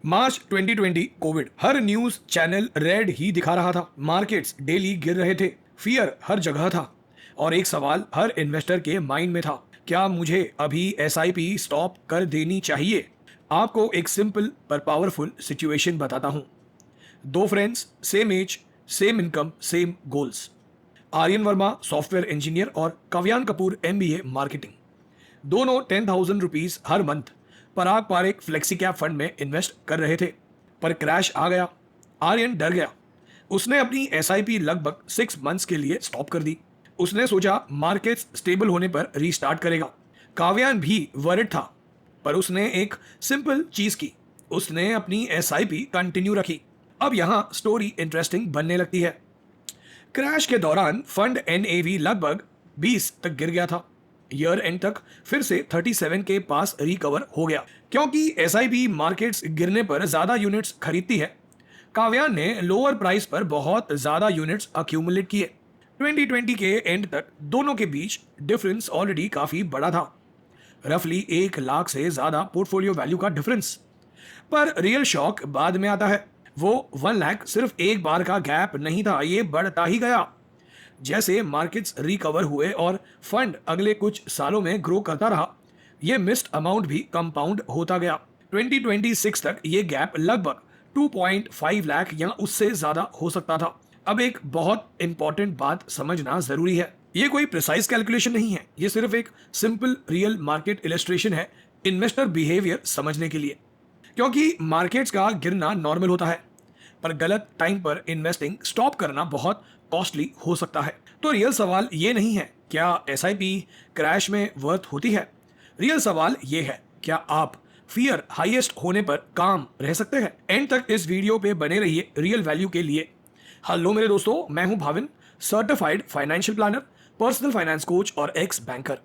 मार्च 2020 Covid हर news channel red ही दिखा रहा था। मार्केट्स डेली गिर रहे थे। फियर हर जगह था और एक सवाल हर इन्वेस्टर के माइंड में था, क्या मुझे अभी एसआईपी स्टॉप कर देनी चाहिए। आपको एक सिंपल पर पावरफुल सिचुएशन बताता हूं। दो friends, same age, same income, same goals. Aryan Verma software engineer और कव्यान कपूर एमबीए मार्केटिंग। दोनों 10,000 रुपीज हर month Parag Parikh flexi cap fund में इन्वेस्ट कर रहे थे, पर क्रैश आ गया। आर्यन डर गया। उसने अपनी एसआईपी लगभग 6 मंथ्स के लिए स्टॉप कर दी। उसने सोचा मार्केट्स स्टेबल होने पर रीस्टार्ट करेगा। काव्यान भी वरिड था, पर उसने एक सिंपल चीज की, उसने अपनी एसआईपी कंटिन्यू रखी। अब यहां स्टोरी इंटरेस्टिंग बनने लगती है। क्रैश के दौरान फंड एनएवी लगभग 20 तक गिर गया था। ईयर एंड तक फिर से 37 के पास रिकवर हो गया, क्योंकि एसआईपी मार्केट्स गिरने पर ज्यादा यूनिट्स खरीदती है। काव्यान ने लोअर प्राइस पर बहुत ज्यादा यूनिट्स अक्यूमुलेट किए। 2020 के एंड तक दोनों के बीच डिफरेंस ऑलरेडी काफी बड़ा था, रफली 1 लाख से ज्यादा पोर्टफोलियो वैल्यू का डिफरेंस। पर रियल शॉक बाद में आता है। वो 1 लाख सिर्फ एक बार का गैप नहीं था, ये बढ़ता ही गया। जैसे मार्केट्स रिकवर हुए और फंड अगले कुछ सालों में ग्रो करता रहा, ये मिस्ड अमाउंट भी कंपाउंड होता गया। 2026 तक ये गैप लगभग 2.5 लाख या उससे ज्यादा हो सकता था। अब एक बहुत इंपॉर्टेंट बात समझना जरूरी है। ये कोई प्रिसाइज कैलकुलेशन नहीं है, ये सिर्फ एक सिंपल रियल मार्केट इलस्ट्रेशन है इन्वेस्टर बिहेवियर समझने के लिए। क्योंकि मार्केट्स का गिरना नॉर्मल होता है, पर गलत टाइम पर इन्वेस्टिंग स्टॉप करना बहुत कॉस्टली हो सकता है। तो रियल सवाल ये नहीं है क्या एसआईपी क्रैश में वर्थ होती है। रियल सवाल ये है, क्या आप फियर हाईएस्ट होने पर काम रह सकते हैं। एंड तक इस वीडियो पे बने रहिए रियल वैल्यू के लिए। हेलो मेरे दोस्तों, मैं हूं Bhavin, certified financial planner, personal finance coach और ex banker.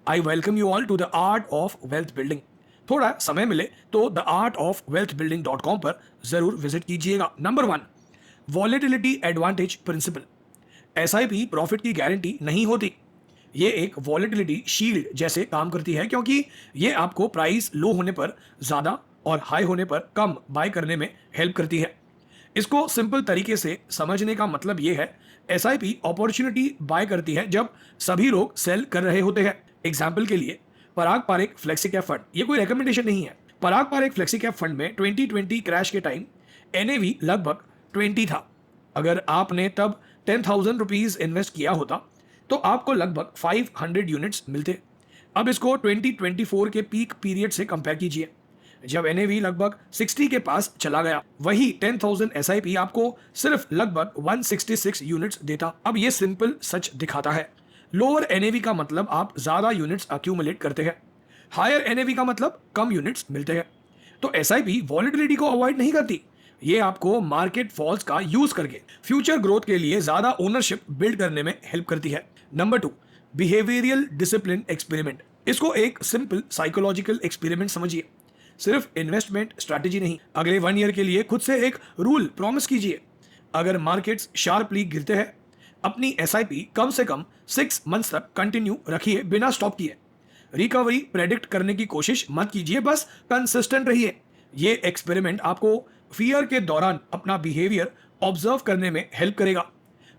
I welcome you all to the art of wealth building. थोड़ा समय मिले तो the art of wealth building .com पर जरूर विजिट कीजिएगा। Number 1, volatility advantage principle. SIP profit की guarantee नहीं होती। ये एक वॉलेटिलिटी शील्ड जैसे काम करती है, क्योंकि ये आपको प्राइस लो होने पर ज्यादा और हाई होने पर कम बाय करने में हेल्प करती है। इसको सिंपल तरीके से समझने का मतलब ये है, एसआईपी अपॉर्चुनिटी बाय करती है जब सभी लोग सेल कर रहे होते हैं। एग्जाम्पल के लिए पराग पारेख फ्लेक्सी कैप फंड, ये कोई रिकमेंडेशन नहीं है। पराग पारेख फ्लेक्सी कैप फंड में 2020 क्रैश के टाइम एनएवी लगभग 20 था। अगर आपने तब 10,000 रुपीज इन्वेस्ट किया होता तो आपको लगभग 500 यूनिट्स मिलते। अब इसको 2024 के पीक पीरियड से कंपेयर कीजिए, जब एनएवी लगभग 60 के पास चला गया। वही 10,000 एसआईपी आपको सिर्फ लगभग 166 यूनिट्स देता। अब ये सिंपल सच दिखाता है, लोअर एनएवी का मतलब आप ज्यादा यूनिट्स अक्यूमुलेट करते हैं, हायर एनएवी का मतलब कम यूनिट्स मिलते हैं। तो एसआईपी वॉलेटिलिटी को अवॉइड नहीं करती, ये आपको मार्केट फॉल्स का यूज करके फ्यूचर ग्रोथ के लिए ज्यादा ओनरशिप बिल्ड करने में हेल्प करती है। Number 2, behavioural discipline experiment. इसको एक सिंपल साइकोलॉजिकल एक्सपेरिमेंट समझिए, सिर्फ इन्वेस्टमेंट स्ट्रैटेजी नहीं। अगले 1 ईयर के लिए खुद से एक रूल प्रॉमिस कीजिए, अगर मार्केट्स शार्पली गिरते हैं, अपनी एसआईपी कम से कम 6 मंथ्स तक कंटिन्यू रखिए बिना स्टॉप किए। रिकवरी प्रेडिक्ट करने की कोशिश मत कीजिए, बस कंसिस्टेंट रहिए। ये एक्सपेरिमेंट आपको फियर के दौरान अपना बिहेवियर ऑब्जर्व करने में हेल्प करेगा।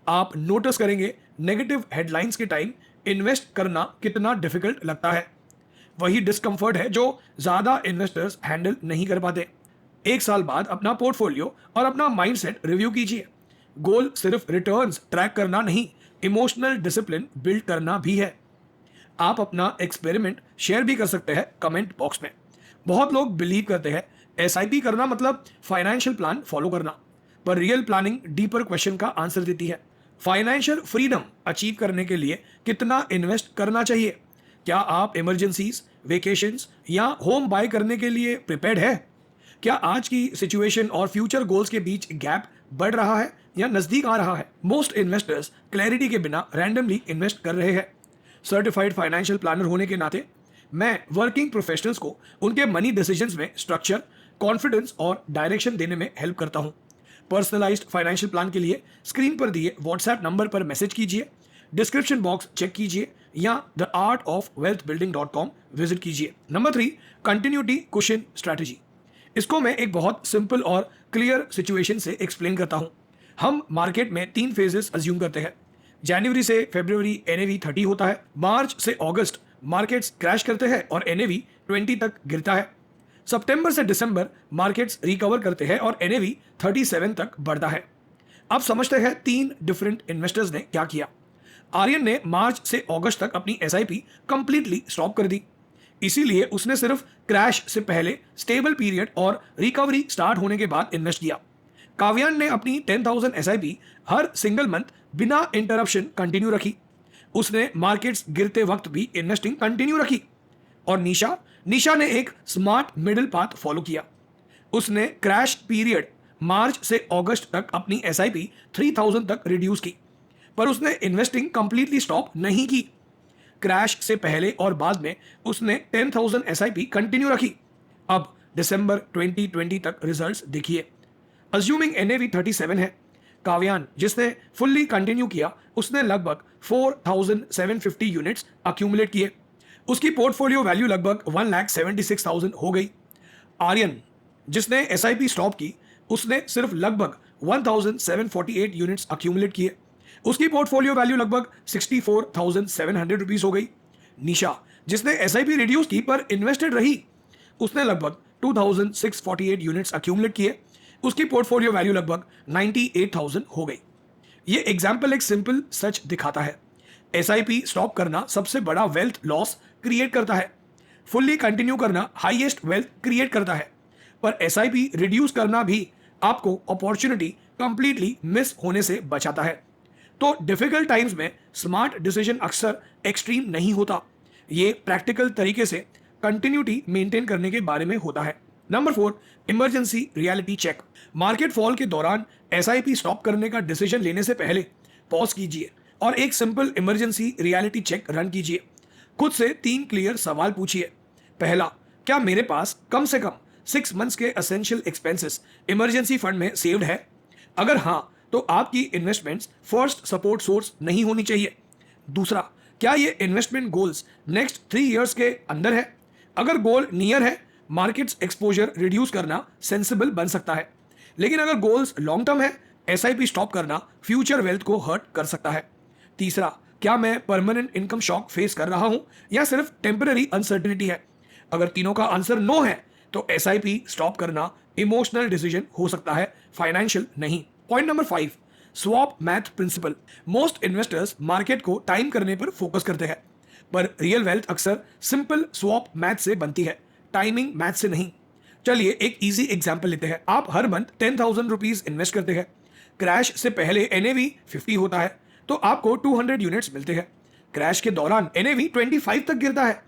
आप नोटिस करेंगे नेगेटिव हेडलाइंस के टाइम इन्वेस्ट करना कितना डिफिकल्ट लगता है। वही डिस्कंफर्ट है जो ज्यादा इन्वेस्टर्स हैंडल नहीं कर पाते। 1 साल बाद अपना पोर्टफोलियो और अपना माइंडसेट रिव्यू कीजिए। गोल सिर्फ रिटर्न्स ट्रैक करना नहीं, इमोशनल डिसिप्लिन बिल्ड करना भी है। आप अपना एक्सपेरिमेंट शेयर भी कर सकते हैं कमेंट बॉक्स में। बहुत लोग बिलीव करते हैं एसआईपी करना मतलब फाइनेंशियल प्लान फॉलो करना, पर रियल प्लानिंग डीपर क्वेश्चन का आंसर देती है। फाइनेंशियल फ्रीडम अचीव करने के लिए कितना इन्वेस्ट करना चाहिए। क्या आप इमरजेंसीज, वेकेशंस या होम बाय करने के लिए प्रिपेयर्ड है। क्या आज की सिचुएशन और फ्यूचर गोल्स के बीच गैप बढ़ रहा है या नजदीक आ रहा है। मोस्ट इन्वेस्टर्स क्लैरिटी के बिना रैंडमली इन्वेस्ट कर रहे हैं। सर्टिफाइड फाइनेंशियल प्लानर होने के नाते मैं वर्किंग प्रोफेशनल्स को उनके मनी डिसीजंस में स्ट्रक्चर, कॉन्फिडेंस और डायरेक्शन देने में हेल्प करता हूं। पर्सनलाइज्ड फाइनेंशियल प्लान के लिए स्क्रीन पर दिए व्हाट्सएप नंबर पर मैसेज कीजिए, डिस्क्रिप्शन बॉक्स चेक कीजिए या the art of wealth building .com visit कीजिए। Number 3, continuity cushion strategy. इसको मैं एक बहुत सिंपल और क्लियर सिचुएशन से एक्सप्लेन करता हूं। हम मार्केट में 3 फेजेस अज्यूम करते हैं। जनवरी से फरवरी एनएवी 30 होता है, मार्च से अगस्त मार्केट्स क्रैश करते हैं और एनएवी 20 तक गिरता है, सितंबर से दिसंबर मार्केट्स रिकवर करते हैं और एनएवी 37 तक बढ़ता है। अब समझते हैं 3 डिफरेंट इन्वेस्टर्स ने क्या किया। आर्यन ने मार्च से अगस्त तक अपनी एसआईपी कंप्लीटली स्टॉप कर दी, इसीलिए उसने सिर्फ क्रैश से पहले स्टेबल पीरियड और रिकवरी स्टार्ट होने के बाद इन्वेस्ट किया। काव्यान ने अपनी 10,000 एसआईपी हर सिंगल मंथ बिना इंटरप्शन कंटिन्यू रखी। उसने मार्केट्स गिरते वक्त भी इन्वेस्टिंग कंटिन्यू रखी। और निशा ने एक स्मार्ट मिडिल पाथ फॉलो किया। उसने क्रैश पीरियड मार्च से अगस्त तक अपनी एसआईपी 3,000 तक रिड्यूस की, पर उसने इन्वेस्टिंग कंप्लीटली स्टॉप नहीं की। क्रैश से पहले और बाद में उसने 10,000 एसआईपी कंटिन्यू रखी। अब दिसंबर 2020 तक रिजल्ट्स देखिए। अज्यूमिंग एनएवी 37 है, काव्यान जिसने फुल्ली कंटिन्यू किया उसने लगभग 4,750 यूनिट्स अक्यूमुलेट किए। उसकी पोर्टफोलियो वैल्यू लगभग 1,76,000 हो गई। आर्यन जिसने एसआईपी स्टॉप की उसने सिर्फ लगभग 1,748 यूनिट्स अक्यूमुलेट किए। उसकी पोर्टफोलियो वैल्यू लगभग 64,700 रुपीस हो गई। निशा जिसने एसआईपी रिड्यूस की पर इन्वेस्टेड रही, उसने लगभग 2,648 यूनिट्स अक्यूमुलेट किए। उसकी पोर्टफोलियो वैल्यू लगभग 98,000 हो गई। ये एग्जाम्पल एक सिंपल सच दिखाता है। एसआईपी स्टॉप करना सबसे बड़ा वेल्थ लॉस क्रिएट करता है, फुल्ली कंटिन्यू करना हाईएस्ट वेल्थ क्रिएट करता है, पर एसआईपी रिड्यूस करना भी आपको अपॉर्चुनिटी कंप्लीटली मिस होने से बचाता है। तो डिफिकल्ट टाइम्स में स्मार्ट डिसीजन अक्सर एक्सट्रीम नहीं होता, ये प्रैक्टिकल तरीके से कंटिन्यूटी मेंटेन करने के बारे में होता है। Number 4, emergency reality check. Market fall के दौरान एसआईपी स्टॉप करने का डिसीजन लेने से पहले पॉज कीजिए और एक simple emergency reality check run कीजिए। खुद से 3 क्लियर सवाल पूछिए। पहला, क्या मेरे पास कम से कम 6 मंथ्स के एसेंशियल एक्सपेंसेस इमरजेंसी फंड में सेव्ड है? अगर हाँ, तो आपकी इन्वेस्टमेंट्स फर्स्ट सपोर्ट सोर्स नहीं होनी चाहिए। दूसरा, क्या ये इन्वेस्टमेंट गोल्स नेक्स्ट 3 इयर्स के अंदर है? अगर गोल नियर है, मार्केट्स एक्सपोजर रिड्यूस करना सेंसिबल बन सकता है, लेकिन अगर गोल्स लॉन्ग टर्म है, एसआईपी स्टॉप करना फ्यूचर वेल्थ को हर्ट कर सकता है। तीसरा, क्या मैं परमानेंट इनकम शॉक फेस कर रहा हूं या सिर्फ टेम्पररी अनसर्टेनिटी है? अगर तीनों का आंसर नो है, तो एसआईपी स्टॉप करना इमोशनल डिसीजन हो सकता है, फाइनेंशियल नहीं। Point number 5, swap math principle. Most investors market को टाइम करने पर फोकस करते हैं, पर रियल वेल्थ अक्सर सिंपल स्वॉप मैथ से बनती है, टाइमिंग मैथ से नहीं। चलिए एक इजी एग्जांपल लेते हैं। आप हर मंथ 10,000 रुपीज इन्वेस्ट करते हैं। क्रैश से पहले एनएवी 50 होता है, तो आपको 200 यूनिट्स मिलते हैं। क्रैश के दौरान एनएवी 25 तक गिरता है,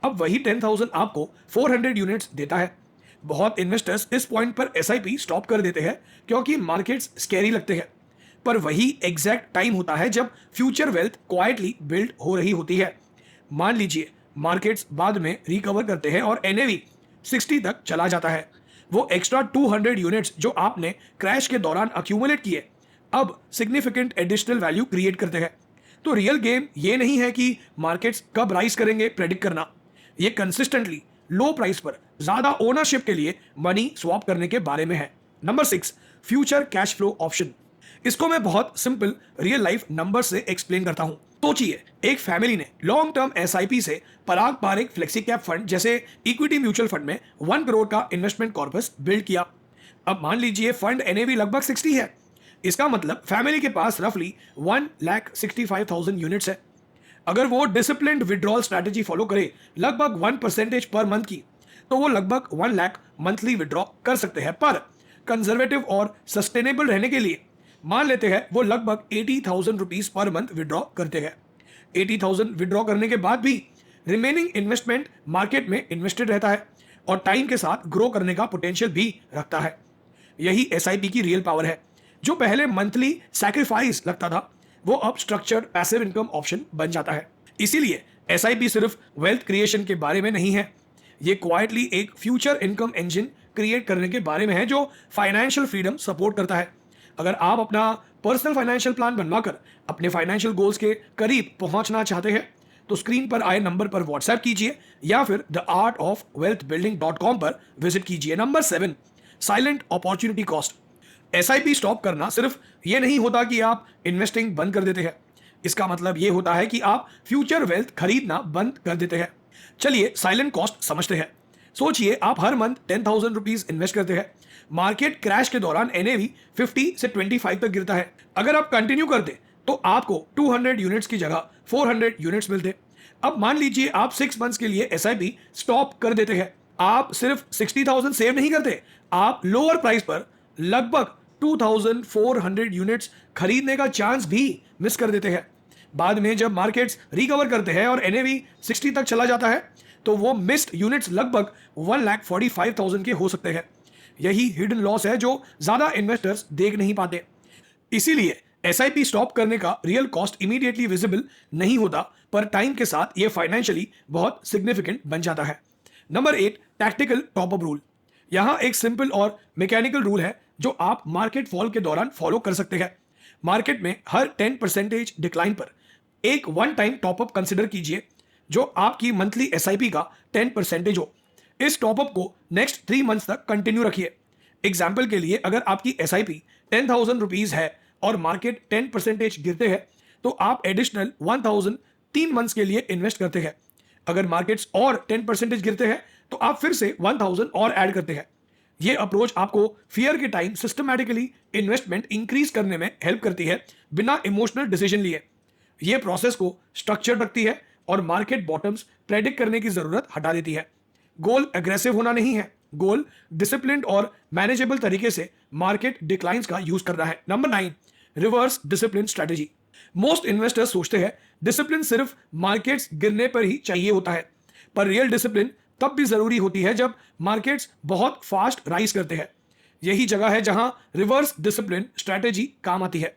अब वही 10,000 आपको 400 यूनिट्स देता है। बहुत इन्वेस्टर्स इस पॉइंट पर एसआईपी स्टॉप कर देते हैं क्योंकि मार्केट्स स्कैरी लगते हैं, पर वही एग्जैक्ट टाइम होता है जब फ्यूचर वेल्थ क्वाइटली बिल्ड हो रही होती है। मान लीजिए मार्केट्स बाद में रिकवर करते हैं और एनएवी 60 तक चला जाता है। वो एक्स्ट्रा 200 यूनिट्स जो आपने क्रैश के दौरान अक्यूमुलेट किए, अब सिग्निफिकेंट एडिशनल वैल्यू क्रिएट करते हैं। तो रियल गेम ये नहीं है कि मार्केट्स कब राइज करेंगे प्रेडिक्ट करना, ये कंसिस्टेंटली लो प्राइस पर ज्यादा ओनरशिप के लिए मनी स्वैप करने के बारे में है। Number 6, future cash flow option. इसको मैं बहुत सिंपल रियल लाइफ नंबर से एक्सप्लेन करता हूं। सोचिए, एक फैमिली ने लॉन्ग टर्म एसआईपी से पराग पारिक फ्लेक्सी कैप फंड जैसे इक्विटी म्यूचुअल फंड में 1 करोड़ का इन्वेस्टमेंट कॉर्पस बिल्ड किया। अब मान लीजिए फंड एनएवी लगभग 60 है, इसका मतलब फैमिली के पास रफली 1,65,000 यूनिट्स है। अगर वो डिसिप्लिन्ड विड्रॉल स्ट्रैटेजी फॉलो करे लगभग 1% पर मंथ की, तो वो लगभग 1 लाख मंथली विड्रॉ कर सकते हैं। पर कंजर्वेटिव और सस्टेनेबल रहने के लिए मान लेते हैं वो लगभग 80,000 रुपीज पर मंथ विड्रॉ करते हैं। 80,000 विड्रॉ करने के बाद भी रिमेनिंग इन्वेस्टमेंट मार्केट में इन्वेस्टेड रहता है और टाइम के साथ ग्रो करने का पोटेंशियल भी रखता है। यही एसआईपी की रियल पावर है। जो पहले मंथली सैक्रिफाइस लगता था, वो अब स्ट्रक्चर्ड पैसिव इनकम ऑप्शन बन जाता है। इसीलिए एसआईपी सिर्फ वेल्थ क्रिएशन के बारे में नहीं है, ये क्वाइटली एक फ्यूचर इनकम इंजन क्रिएट करने के बारे में है जो फाइनेंशियल फ्रीडम सपोर्ट करता है। अगर आप अपना पर्सनल फाइनेंशियल प्लान बनवाकर अपने फाइनेंशियल गोल्स के करीब पहुंचना चाहते हैं, तो स्क्रीन पर आए नंबर पर व्हाट्सएप कीजिए या फिर theartofwealthbuilding.com पर विजिट कीजिए। Number 7, silent opportunity cost. SIP stop करना सिर्फ ये नहीं होता कि आप इन्वेस्टिंग बंद कर देते हैं, इसका मतलब ये होता है कि आप फ्यूचर वेल्थ खरीदना बंद कर देते हैं। चलिए साइलेंट कॉस्ट समझते हैं। सोचिए आप हर मंथ 10,000 रुपीज इन्वेस्ट करते हैं, मार्केट क्रैश के दौरान एनएवी 50 से 25 तक गिरता है। अगर आप कंटिन्यू करते तो आपको 200 यूनिट्स की जगह 400 यूनिट्स मिलते। अब मान लीजिए आप 6 मंथ्स के लिए एसआईपी स्टॉप कर देते हैं। आप सिर्फ 60,000 सेव नहीं करते, आप लोअर प्राइस पर लगभग 2,400 यूनिट्स खरीदने का चांस भी मिस कर देते हैं। बाद में जब मार्केट्स रिकवर करते हैं और एनएवी 60 तक चला जाता है तो वो मिस्ड यूनिट्स लगभग 1,45,000 के हो सकते हैं। यही हिडन लॉस है जो ज्यादा इन्वेस्टर्स देख नहीं पाते। इसीलिए एसआईपी स्टॉप करने का रियल कॉस्ट इमीडिएटली विजिबल नहीं होता, पर टाइम के साथ ये फाइनेंशियली बहुत सिग्निफिकेंट बन जाता है। Number 8, tactical top up rule. यहां एक सिंपल और मैकेनिकल रूल है जो आप मार्केट फॉल के दौरान फॉलो कर सकते हैं। मार्केट में हर 10% डिक्लाइन पर एक वन टाइम टॉपअप कंसिडर कीजिए जो आपकी मंथली एसआईपी का 10% हो। इस टॉपअप को नेक्स्ट 3 मंथ्स तक कंटिन्यू रखिए। एग्जाम्पल के लिए अगर आपकी एसआईपी 10,000 रुपीज है और मार्केट 10% गिरते हैं तो आप एडिशनल 1,000 3 मंथ्स के लिए इन्वेस्ट करते हैं। अगर मार्केट्स और 10% गिरते हैं तो आप फिर से 1,000 और ऐड करते हैं। यह अप्रोच आपको फियर के टाइम सिस्टमैटिकली इन्वेस्टमेंट इंक्रीज करने में हेल्प करती है बिना इमोशनल डिसीजन लिए। यह प्रोसेस को स्ट्रक्चर रखती है और मार्केट बॉटम्स प्रेडिक्ट करने की जरूरत हटा देती है। गोल एग्रेसिव होना नहीं है, गोल डिसिप्लिन्ड और मैनेजेबल तरीके से मार्केट डिक्लाइंस का यूज करना है। Number 9, reverse discipline strategy. Most investors सोचते हैं डिसिप्लिन सिर्फ मार्केट्स गिरने पर ही चाहिए होता है, पर रियल डिसिप्लिन तब भी जरूरी होती है जब मार्केट्स बहुत फास्ट राइज करते हैं। यही जगह है जहां रिवर्स डिसिप्लिन स्ट्रेटेजी काम आती है।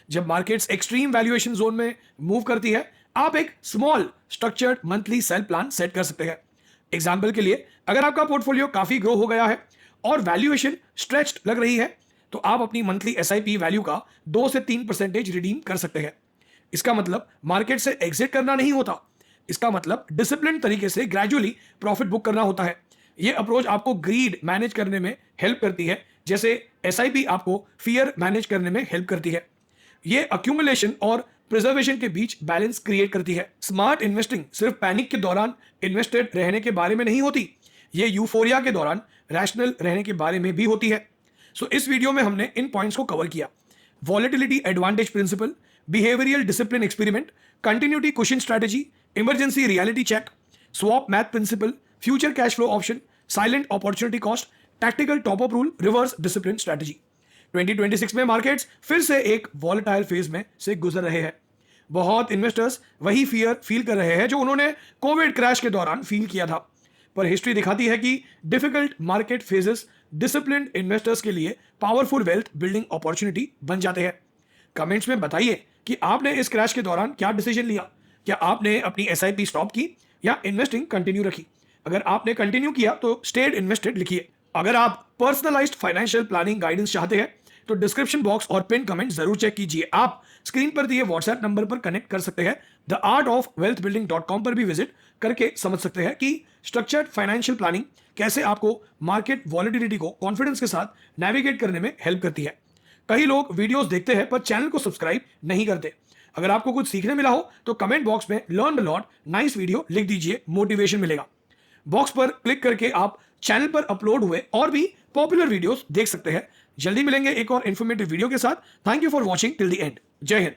जब मार्केट्स एक्सट्रीम वैल्यूएशन जोन में मूव करती है, आप एक small structured monthly cell plan set कर सकते हैं। एग्जाम्पल के लिए अगर आपका पोर्टफोलियो काफी ग्रो हो गया है और वैल्यूएशन स्ट्रेच्ड लग रही है तो आप अपनी मंथली एसआईपी वैल्यू का 2 से 3% रिडीम कर सकते हैं। इसका मतलब मार्केट से एग्जिट करना नहीं होता, इसका मतलब डिसिप्लिन तरीके से ग्रेजुअली प्रॉफिट बुक करना होता है। यह अप्रोच आपको ग्रीड मैनेज करने में हेल्प करती है, जैसे एसआईपी आपको फियर मैनेज करने में हेल्प करती है। यह अक्यूमुलेशन और प्रिजर्वेशन के बीच बैलेंस क्रिएट करती है। स्मार्ट इन्वेस्टिंग सिर्फ पैनिक के दौरान इन्वेस्टेड रहने के बारे में नहीं होती, ये यूफोरिया के दौरान रैशनल रहने के बारे में भी होती है। सो इस वीडियो में हमने इन पॉइंट्स को कवर किया: volatility advantage principle, behavioural discipline experiment, continuity cushion strategy, emergency reality check, swap math principle, future cash flow option, silent opportunity cost, tactical top up rule, reverse discipline strategy. 2026 में markets फिर से एक volatile phase में से गुजर रहे हैं। बहुत इन्वेस्टर्स वही फियर फील कर रहे हैं जो उन्होंने कोविड क्रैश के दौरान फील किया था, पर हिस्ट्री दिखाती है कि difficult market phases disciplined investors के लिए पावरफुल वेल्थ बिल्डिंग अपॉर्चुनिटी बन जाते हैं। कमेंट्स में बताइए कि आपने इस क्रैश के दौरान क्या डिसीजन लिया। क्या आपने अपनी एसआईपी स्टॉप की या इन्वेस्टिंग कंटिन्यू रखी? अगर आपने कंटिन्यू किया तो स्टेड इन्वेस्टेड लिखिए। अगर आप पर्सनलाइज्ड फाइनेंशियल प्लानिंग गाइडेंस चाहते हैं तो डिस्क्रिप्शन बॉक्स और पिन कमेंट जरूर चेक कीजिए। आप स्क्रीन पर दिए व्हाट्सएप नंबर पर कनेक्ट कर सकते हैं। theartofwealthbuilding.com पर भी विजिट करके समझ सकते हैं कि स्ट्रक्चर्ड फाइनेंशियल प्लानिंग कैसे आपको मार्केट वॉलेटिलिटी को कॉन्फिडेंस के साथ नेविगेट करने में हेल्प करती है। कई लोग वीडियोस देखते हैं पर चैनल को सब्सक्राइब नहीं करते। अगर आपको कुछ सीखने मिला हो तो कमेंट बॉक्स में learn a lot nice video लिख दीजिए, मोटिवेशन मिलेगा। बॉक्स पर क्लिक करके आप चैनल पर अपलोड हुए और भी पॉपुलर वीडियोस देख सकते हैं। जल्दी मिलेंगे एक और इन्फॉर्मेटिव वीडियो के साथ। Thank you for watching till the end. जय हिंद।